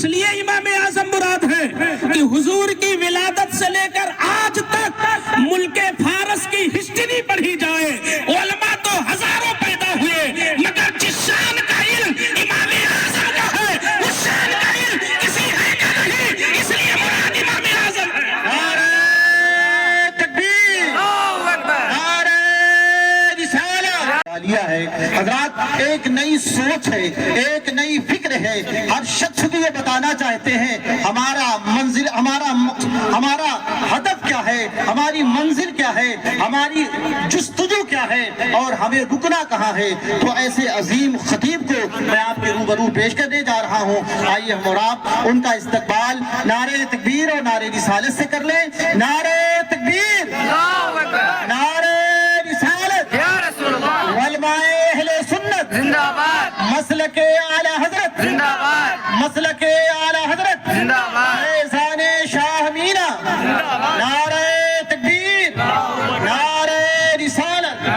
اس لیے امام اعظم مراد ہے کہ حضور کی ولادت سے لے کر آج تک ملک فارس کی ہسٹری پڑھی جائے، علماء تو ہزاروں پیدا ہوئے، مگر جس شان کا علم امام اعظم کا ہے اس شان کا علم کسی ہے کا نہیں، اس لیے مراد امام اعظم ہے۔ نعرہ تکبیر، نعرہ رسالت ہے۔ حضرات ایک نئی سوچ ہے، ایک نئی فکر ہے، ہر شخص کو یہ بتانا چاہتے ہیں ہمارا منزل، ہمارا ہدف کیا ہے، ہماری منزل کیا ہے، ہماری جستجو کیا ہے اور ہمیں رکنا کہاں ہے۔ تو ایسے عظیم خطیب کو میں آپ کے روبرو پیش کرنے جا رہا ہوں، آئیے ہم اور آپ ان کا استقبال نعرہ تکبیر اور نعرہ رسالت سے کر لیں۔ نعرہ تکبیر، نعرہ رسالت، علماء اہل سنت زندہ باد، مسلک اعلی حضرت زندہ باد، مسلک اعلی حضرت زندہ باد، فیضان شاہ مینا، نعرہ تکبیر، نعرہ رسالت۔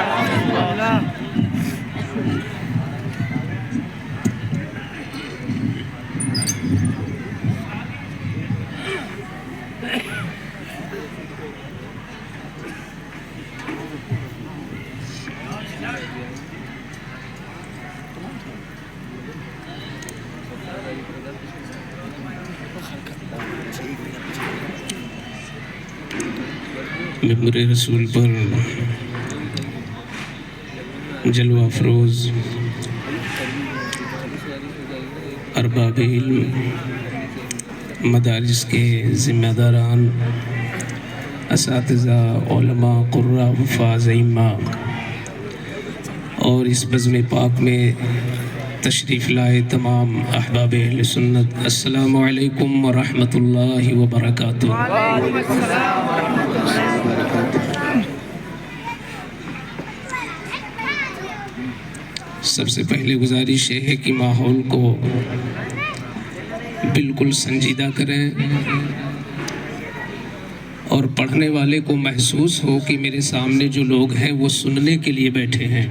ممبر رسول پر جلوہ افروز ارباب علم، مدارس کے ذمہ داران، اساتذہ، علماء، قراء، حفاظ، ائمہ اور اس بزم پاک میں تشریف لائے تمام احباب اہل سنت، السلام علیکم ورحمۃ اللہ وبرکاتہ۔ سب سے پہلے گزارش یہ ہے کہ ماحول کو بالکل سنجیدہ کریں اور پڑھنے والے کو محسوس ہو کہ میرے سامنے جو لوگ ہیں وہ سننے کے لیے بیٹھے ہیں۔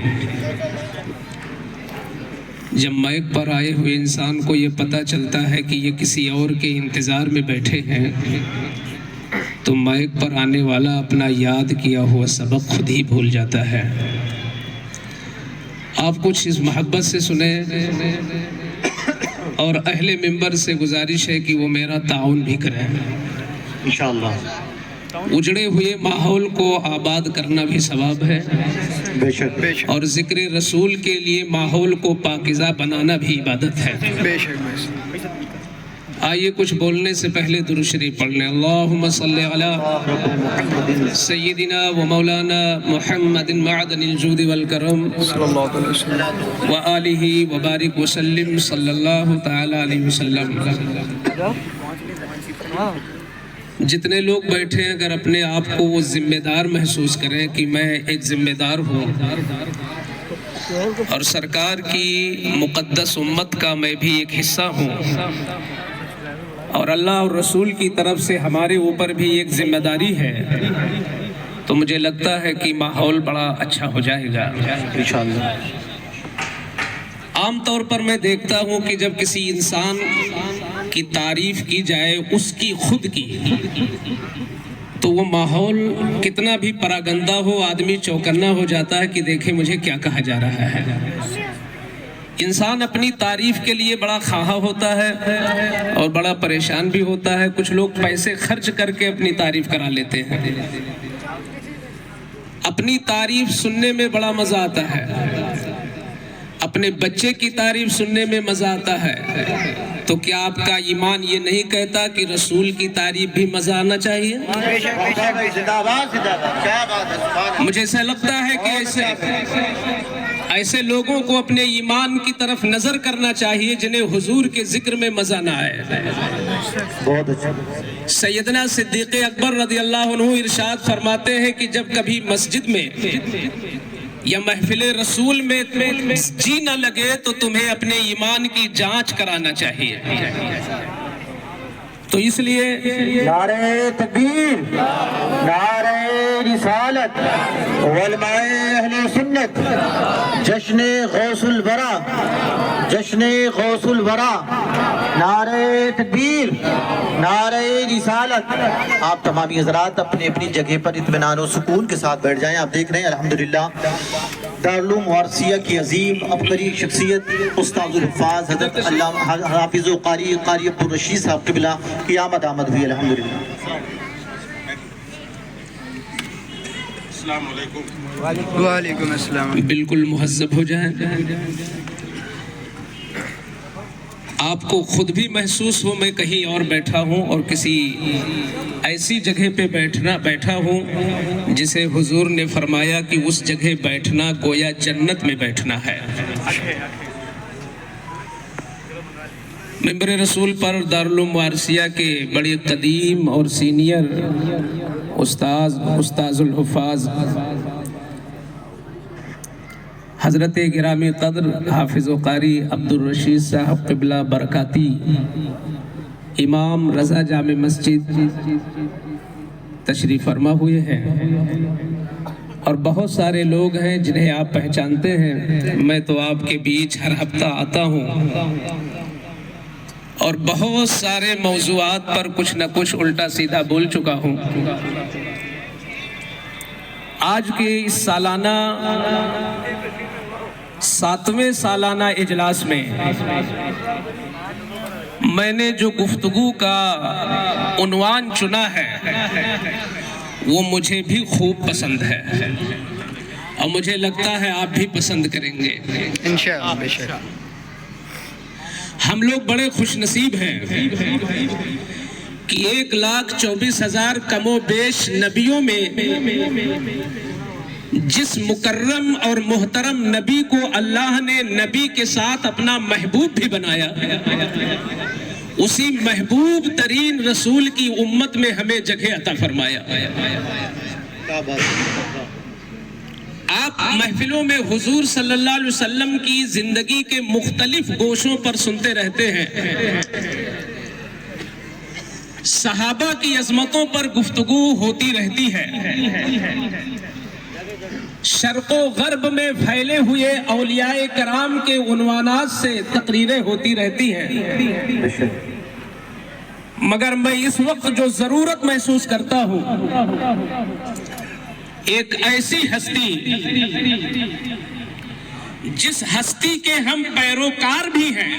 جب مائک پر آئے ہوئے انسان کو یہ پتہ چلتا ہے کہ یہ کسی اور کے انتظار میں بیٹھے ہیں تو مائک پر آنے والا اپنا یاد کیا ہوا سبق خود ہی بھول جاتا ہے۔ آپ کچھ اس محبت سے سنیں اور اہل منبر سے گزارش ہے کہ وہ میرا تعاون بھی کریں۔ انشاءاللہ اجڑے ہوئے ماحول کو آباد کرنا بھی ثواب ہے، بے شک اور ذکر رسول کے لیے ماحول کو پاکیزہ بنانا بھی عبادت ہے۔ بے شک۔ آئیے کچھ بولنے سے پہلے درود شریف پڑھ لیں۔ اللہم صلی علی سیدنا و مولانا محمد معدن الجود والکرم صلی اللہ علیہ وسلم وآلہ وبارک وسلم صلی اللہ تعالی علیہ وسلم۔ جتنے لوگ بیٹھے ہیں اگر اپنے آپ کو وہ ذمہ دار محسوس کریں کہ میں ایک ذمہ دار ہوں اور سرکار کی مقدس امت کا میں بھی ایک حصہ ہوں اور اللہ اور رسول کی طرف سے ہمارے اوپر بھی ایک ذمہ داری ہے، تو مجھے لگتا ہے کہ ماحول بڑا اچھا ہو جائے گا انشاءاللہ۔ عام طور پر میں دیکھتا ہوں کہ جب کسی انسان کی تعریف کی جائے اس کی خود کی، تو وہ ماحول کتنا بھی پراگندہ ہو آدمی چوکنا ہو جاتا ہے کہ دیکھیں مجھے کیا کہا جا رہا ہے۔ انسان اپنی تعریف کے لیے بڑا خواہاں ہوتا ہے اور بڑا پریشان بھی ہوتا ہے۔ کچھ لوگ پیسے خرچ کر کے اپنی تعریف کرا لیتے ہیں۔ اپنی تعریف سننے میں بڑا مزہ آتا ہے، اپنے بچے کی تعریف سننے میں مزہ آتا ہے، تو کیا آپ کا ایمان یہ نہیں کہتا کہ رسول کی تعریف بھی مزہ آنا چاہیے؟ مجھے ایسا لگتا ہے کہ ایسے لوگوں کو اپنے ایمان کی طرف نظر کرنا چاہیے جنہیں حضور کے ذکر میں مزہ نہ آئے۔ بہت اچھا۔ سیدنا صدیق اکبر رضی اللہ عنہ ارشاد فرماتے ہیں کہ جب کبھی مسجد میں یا محفل رسول میں جی نہ لگے تو تمہیں اپنے ایمان کی جانچ کرانا چاہیے۔ تو اس لیے نعرہ تکبیر، نعرہ رسالت، علماء اہل سنت، جشن غوث الورا، جشن غوث الورا، نعرہ تکبیر، نعرہ رسالت۔ آپ تمامی حضرات اپنی اپنی جگہ پر اطمینان و سکون کے ساتھ بیٹھ جائیں۔ آپ دیکھ رہے ہیں الحمدللہ دارالعلوم وارثیہ کی عظیم عبقری شخصیت استاد الحفاظ حضرت علامہ حافظ و قاری عبد الرشید صاحب قبلہ کی آمد ہوئی الحمدللہ۔ السلام علیکم۔ وعلیکم السلام۔ بالکل مہذب ہو جائیں، آپ کو خود بھی محسوس ہو میں کہیں اور بیٹھا ہوں اور کسی ایسی جگہ پہ بیٹھا ہوں جسے حضور نے فرمایا کہ اس جگہ بیٹھنا گویا جنت میں بیٹھنا ہے۔ ممبر رسول پر دارالعلوم وارثیہ کے بڑے قدیم اور سینئر استاذ الحفاظ حضرت گرامی قدر حافظ و قاری عبد الرشید صاحب قبلہ برکاتی، امام رضا جامع مسجد تشریف فرما ہوئے ہیں، اور بہت سارے لوگ ہیں جنہیں آپ پہچانتے ہیں۔ میں تو آپ کے بیچ ہر ہفتہ آتا ہوں اور بہت سارے موضوعات پر کچھ نہ کچھ الٹا سیدھا بول چکا ہوں۔ آج کے اس سالانہ 7ویں سالانہ اجلاس میں میں نے جو گفتگو کا عنوان چنا ہے وہ مجھے بھی خوب پسند ہے، اور مجھے لگتا ہے آپ بھی پسند کریں گے انشاءاللہ بے شک۔ ہم لوگ بڑے خوش نصیب ہیں کہ 1,24,000 کم و بیش نبیوں میں جس مکرم اور محترم نبی کو اللہ نے نبی کے ساتھ اپنا محبوب بھی بنایا، اسی محبوب ترین رسول کی امت میں ہمیں جگہ عطا فرمایا۔ آپ محفلوں میں حضور صلی اللہ علیہ وسلم کی زندگی کے مختلف گوشوں پر سنتے رہتے ہیں، صحابہ کی عظمتوں پر گفتگو ہوتی رہتی ہے، شرق و غرب میں پھیلے ہوئے اولیاء کرام کے عنوانات سے تقریریں ہوتی رہتی ہیں، مگر میں اس وقت جو ضرورت محسوس کرتا ہوں، ایک ایسی ہستی جس ہستی کے ہم پیروکار بھی ہیں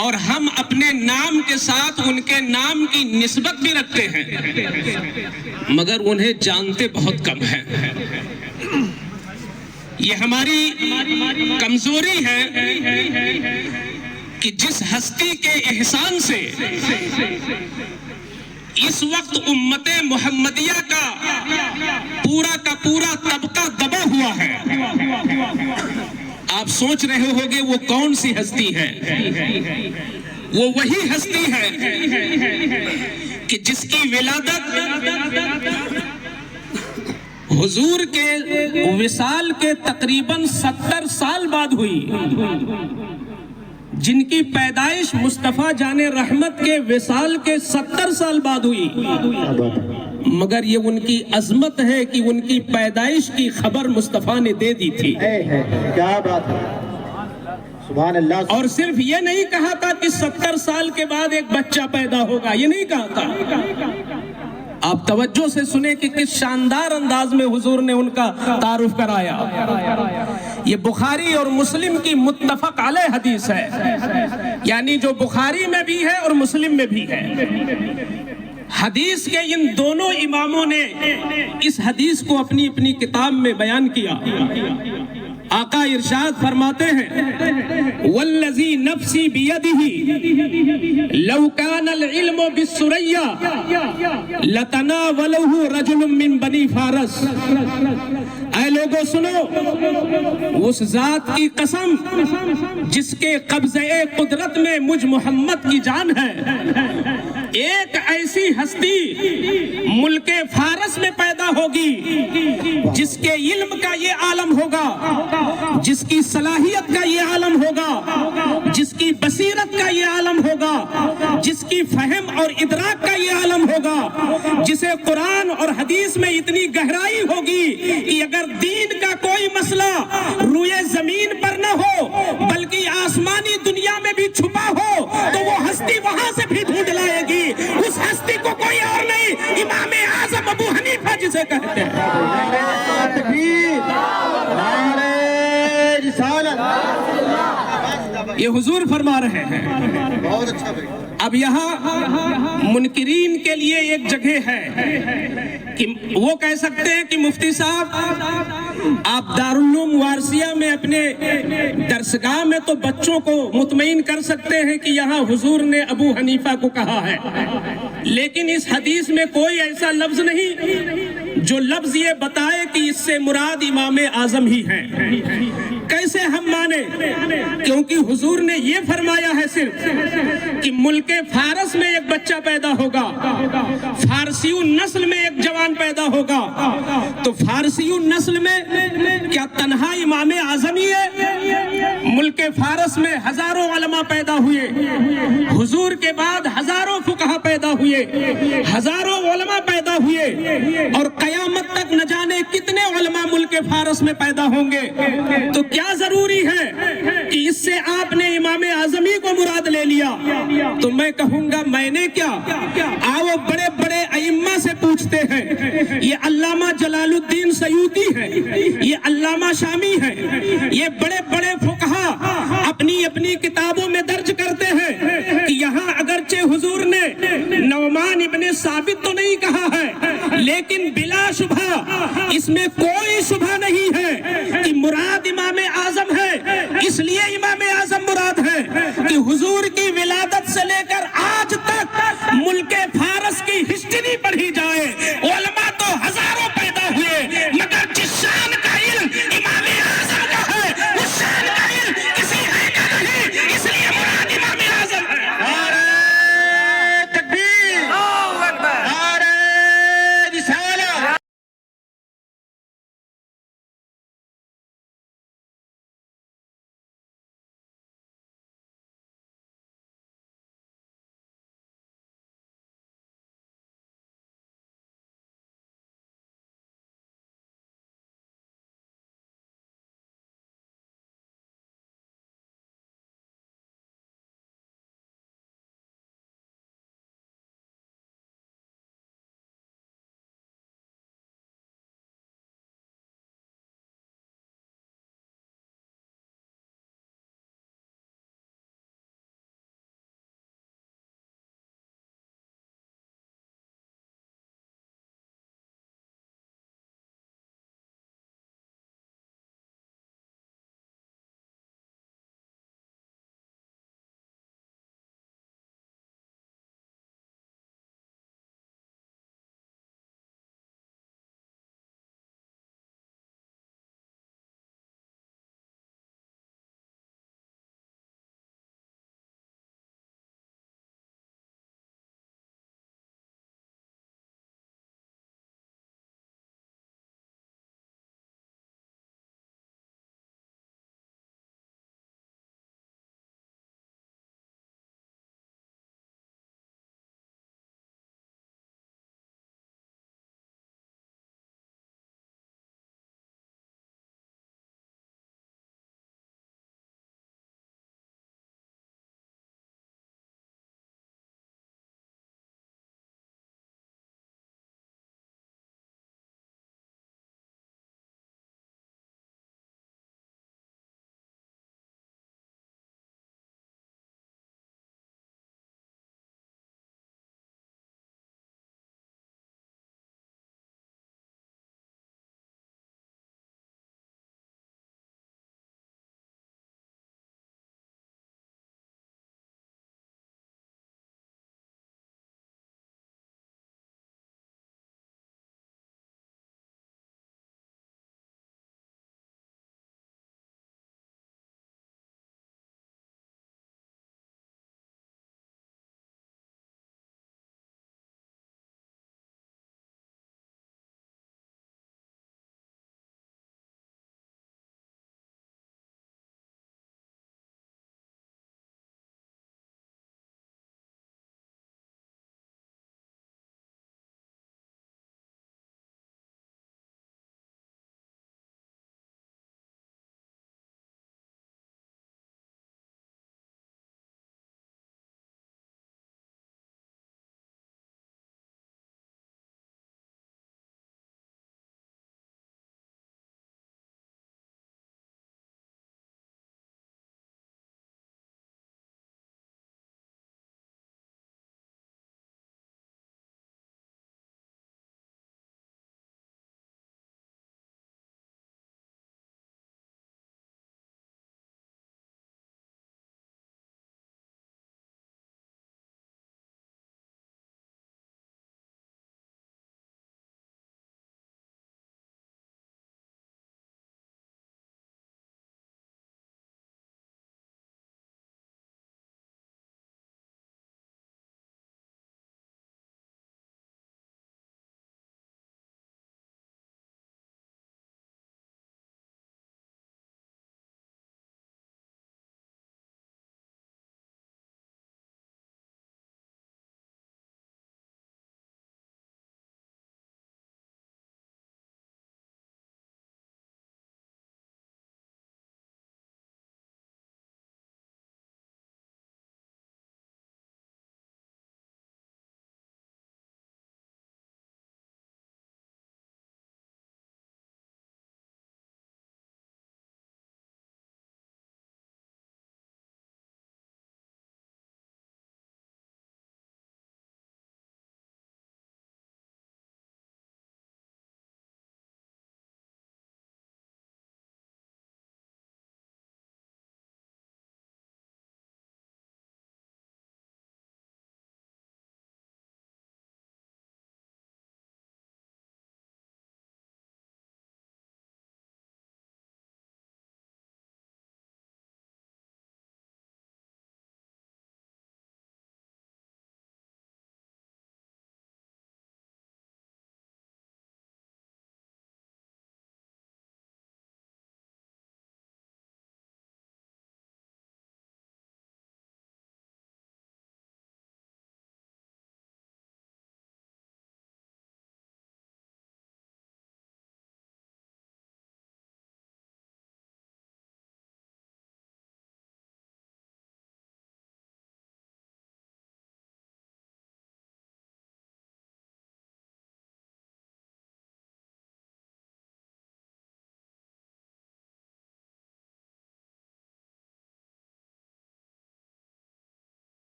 اور ہم اپنے نام کے ساتھ ان کے نام کی نسبت بھی رکھتے ہیں، مگر انہیں جانتے بہت کم ہیں۔ یہ ہماری کمزوری ہے کہ جس ہستی کے احسان سے اس وقت امت محمدیہ کا پورا طبقہ دبا ہوا ہے، آپ سوچ رہے ہوگے وہ کون سی ہستی ہے؟ وہ وہی ہستی ہے کہ جس کی ولادت حضور کے وصال کے تقریباً 70 سال بعد ہوئی، جن کی پیدائش مصطفیٰ جان رحمت کے وصال کے 70 سال بعد ہوئی، مگر یہ ان کی عظمت ہے کہ ان کی پیدائش کی خبر مصطفیٰ نے دے دی تھی۔ کیا بات ہے، سبحان اللہ۔ اور صرف یہ نہیں کہا تھا کہ 70 سال کے بعد ایک بچہ پیدا ہوگا، یہ نہیں کہا تھا۔ آپ توجہ سے سنیں کہ کس شاندار انداز میں حضور نے ان کا تعارف کرایا۔ یہ بخاری اور مسلم کی متفق علیہ حدیث ہے، یعنی جو بخاری میں بھی ہے اور مسلم میں بھی ہے۔ حدیث کے ان دونوں اماموں نے اس حدیث کو اپنی اپنی کتاب میں بیان کیا۔ آقا ارشاد فرماتے ہیں، والذی نفسی بیدہ لو کان العلم بالسریا لتناولہ رجل من بنی فارس۔ اے لوگوں سنو، اس ذات کی قسم جس کے قبضے قدرت میں مجھ محمد کی جان ہے، ایک ایسی ہستی ملک فارس میں پیدا ہوگی جس کے علم کا یہ عالم ہوگا، جس کی صلاحیت کا یہ عالم ہوگا، جس کی بصیرت کا یہ عالم ہوگا، جس جسے قرآن اور حدیث میں اتنی گہرائی ہوگی کہ اگر دین کا کوئی مسئلہ روئے زمین پر نہ ہو بلکہ آسمانی دنیا میں بھی چھپا ہو تو وہ ہستی وہاں سے بھی ڈھونڈ لائے گی. اس ہستی کو کوئی اور نہیں، امام اعظم ابو حنیفہ جسے کہتے ہیں. یہ حضور فرما رہے ہیں. اب یہاں منکرین کے لیے ایک جگہ ہے کہ وہ کہہ سکتے ہیں کہ مفتی صاحب آپ دارالعلوم وارثیہ میں اپنے درسگاہ میں تو بچوں کو مطمئن کر سکتے ہیں کہ یہاں حضور نے ابو حنیفہ کو کہا ہے، لیکن اس حدیث میں کوئی ایسا لفظ نہیں جو لفظ یہ بتائے کہ اس سے مراد امام اعظم ہی ہیں. کیسے ہم مانیں؟ کیونکہ حضور نے یہ فرمایا ہے صرف کہ ملک فارس میں ایک بچہ پیدا ہوگا، فارسی نسل میں ایک جوان پیدا ہوگا. تو فارسی نسل میں کیا تنہا امام اعظم ہی ہے؟ ملک فارس میں ہزاروں علماء پیدا ہوئے، حضور کے بعد ہزاروں فقہا پیدا ہوئے، ہزاروں علماء پیدا ہوئے، اور قیامت تک نہ جانے کتنے علماء ملک فارس میں پیدا ہوں گے. تو کیا ضروری ہے کہ اس سے آپ نے امام اعظم ہی کو مراد لے لیا؟ تو میں کہوں گا میں نے کیا، آؤ بڑے بڑے ائمہ سے پوچھتے ہیں. یہ علامہ جلال الدین سیوطی ہے، یہ علامہ شامی ہے، یہ بڑے بڑے فقہا اپنی اپنی کتابوں میں درج کرتے ہیں کہ یہاں اگرچہ حضور نے نعمان ابن ثابت تو نہیں کہا ہے، لیکن بلا شبہ اس میں کوئی شبہ نہیں ہے کہ مراد امام اعظم ہے. اس لیے امام اعظم مراد ہے کہ حضور کی ولادت سے لے کر آج تک ملک فارس کی ہسٹری پڑھی جا